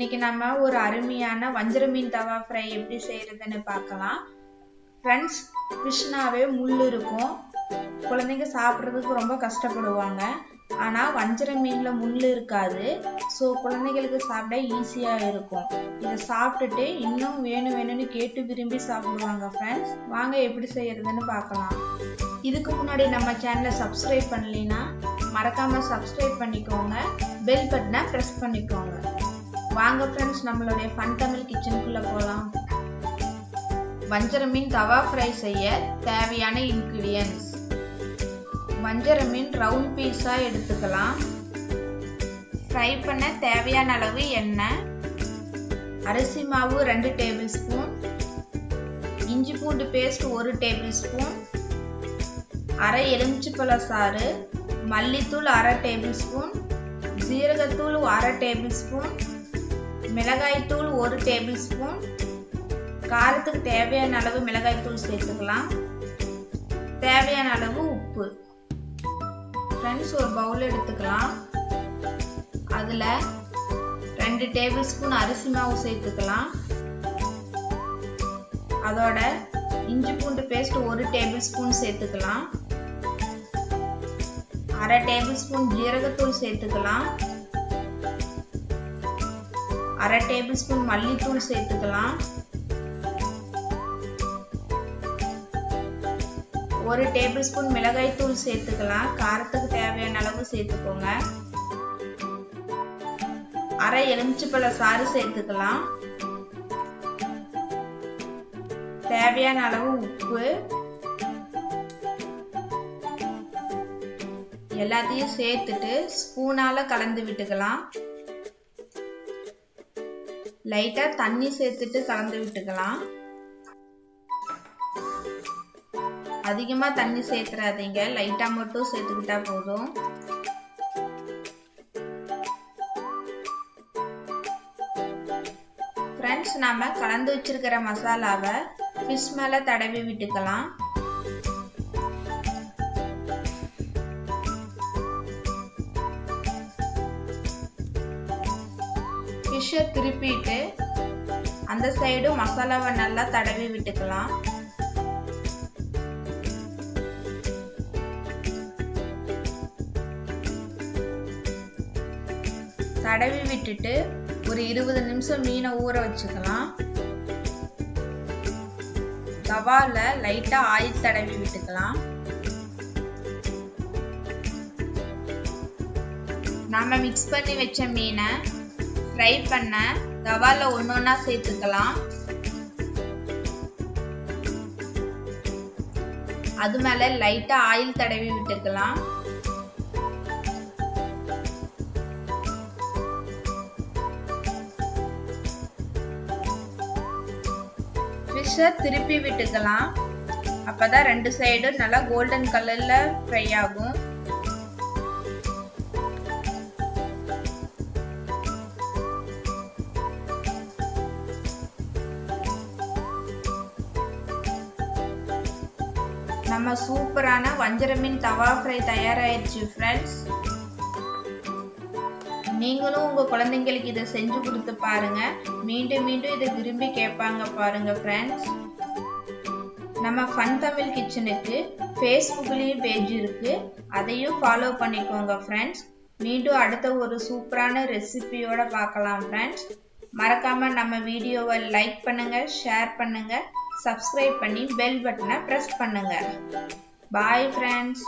இன்னைக்கு நம்ம ஒரு அருமையான வஞ்சர மீன் தவா ஃப்ரை எப்படி செய்யறதுன்னு பார்க்கலாம். ஃப்ரெண்ட்ஸ், ஃபிஷ்னாவே முள் இருக்கும், குழந்தைங்க சாப்பிட்றதுக்கு ரொம்ப கஷ்டப்படுவாங்க. ஆனால் வஞ்சர மீனில் முள் இருக்காது. ஸோ குழந்தைங்களுக்கு சாப்பிட ஈஸியாக இருக்கும். இதை சாப்பிட்டுட்டு இன்னும் வேணும்னு கேட்டு விரும்பி சாப்பிடுவாங்க. ஃப்ரெண்ட்ஸ், வாங்க எப்படி செய்யறதுன்னு பார்க்கலாம். இதுக்கு முன்னாடி நம்ம சேனலை சப்ஸ்கிரைப் பண்ணலைன்னா மறக்காமல் சப்ஸ்கிரைப் பண்ணிக்கோங்க, பெல் பட்டனை ப்ரெஸ் பண்ணிக்கோங்க. வாங்க ஃப்ரெண்ட்ஸ், நம்மளுடைய ஃபன் தமிழ் கிச்சனுக்குள்ளே போகலாம். வஞ்சர மீன் தவா ஃப்ரை செய்ய தேவையான இன்க்ரீடியன்ட்ஸ்: வஞ்சர மீன் ரவுண்ட் பீஸாக எடுத்துக்கலாம். ஃப்ரை பண்ண தேவையான அளவு எண்ணெய், அரிசி மாவு 2 டேபிள் ஸ்பூன், இஞ்சி பூண்டு பேஸ்ட் 1 டேபிள் ஸ்பூன், அரை எலுமிச்சைப்பழ சாறு, மல்லித்தூள் 1/2 டேபிள் ஸ்பூன், ஜீரகத்தூள் 1/2 டேபிள் ஸ்பூன், மிளகாய்த்தூள் 1 டேபிள் ஸ்பூன், காரத்துக்கு தேவையான அளவு மிளகாய்த்தூள் சேர்த்துக்கலாம், தேவையான அளவு உப்பு. ஃப்ரெண்ட்ஸ், ஒரு பவுல் எடுத்துக்கலாம். அதில் 2 டேபிள் ஸ்பூன் அரிசி மாவு சேர்த்துக்கலாம். அதோட இஞ்சி பூண்டு பேஸ்ட் 1 டேபிள் ஸ்பூன் சேர்த்துக்கலாம். 1/2 டேபிள் ஸ்பூன் ஜீரகத்தூள் சேர்த்துக்கலாம். 1/2 டேபிள் ஸ்பூன் மல்லித்தூள் சேர்த்துக்கலாம். 1 டேபிள் ஸ்பூன் மிளகாய்த்தூள் சேர்த்துக்கலாம். காரத்துக்கு தேவையான அளவு சேர்த்துக்கோங்க. அரை எலுமிச்சைப்பழ சாறு சேர்த்துக்கலாம். தேவையான அளவு உப்பு. எல்லாத்தையும் சேர்த்துட்டு ஸ்பூனால கலந்து விட்டுக்கலாம். லைட்டா தண்ணி சேர்த்துட்டு கலந்து விட்டுக்கலாம். அதிகமா தண்ணி சேர்த்துறாதீங்க, லைட்டா மட்டும் சேர்த்துக்கிட்டா போதும். ஃப்ரெண்ட்ஸ், நாம கலந்து வச்சிருக்கிற மசாலாவை ஃபிஷ் மேல தடவி விட்டுக்கலாம். ஃபிஷ்ஷை திருப்பிட்டு அந்த சைடு மசாலாவை நல்லா தடவி விட்டுக்கலாம். தடவி விட்டுட்டு ஒரு 20 நிமிஷம் மீனை ஊற வச்சுக்கலாம். தவால லைட்டா ஆயில் தடவி விட்டுக்கலாம். நாம மிக்ஸ் பண்ணி வச்ச மீனை ஃப்ரை பண்ண தவால ஒன்னொன்னா சேர்த்துக்கலாம். அது மேல லைட்டா ஆயில் தடவி விட்டுக்கலாம். ஃபிஷ்ஷை திருப்பி விட்டுக்கலாம். அப்பதான் 2 சைடும் நல்லா கோல்டன் கலர்ல ஃப்ரை ஆகும். நம்ம சூப்பரான வஞ்சர மீன் தவா ஃப்ரை தயாராயிடுச்சு. ஃப்ரெண்ட்ஸ், நீங்களும் உங்க குழந்தைங்களுக்கு இதை செஞ்சு கொடுத்து பாருங்க. மீண்டும் இதை விரும்பி கேட்பாங்க பாருங்க. ஃப்ரெண்ட்ஸ், நம்ம ஃபன் தமிழ் கிச்சனுக்கு ஃபேஸ்புக்லேயும் பேஜ் இருக்கு, அதையும் ஃபாலோ பண்ணிக்கோங்க. ஃப்ரெண்ட்ஸ், மீண்டும் அடுத்த ஒரு சூப்பரான ரெசிபியோட பார்க்கலாம். ஃப்ரெண்ட்ஸ், மறக்காம நம்ம வீடியோவை லைக் பண்ணுங்க, ஷேர் பண்ணுங்க, சப்ஸ்கிரைப் பண்ணி பெல் பட்டனை ப்ரெஸ் பண்ணுங்க. Bye friends.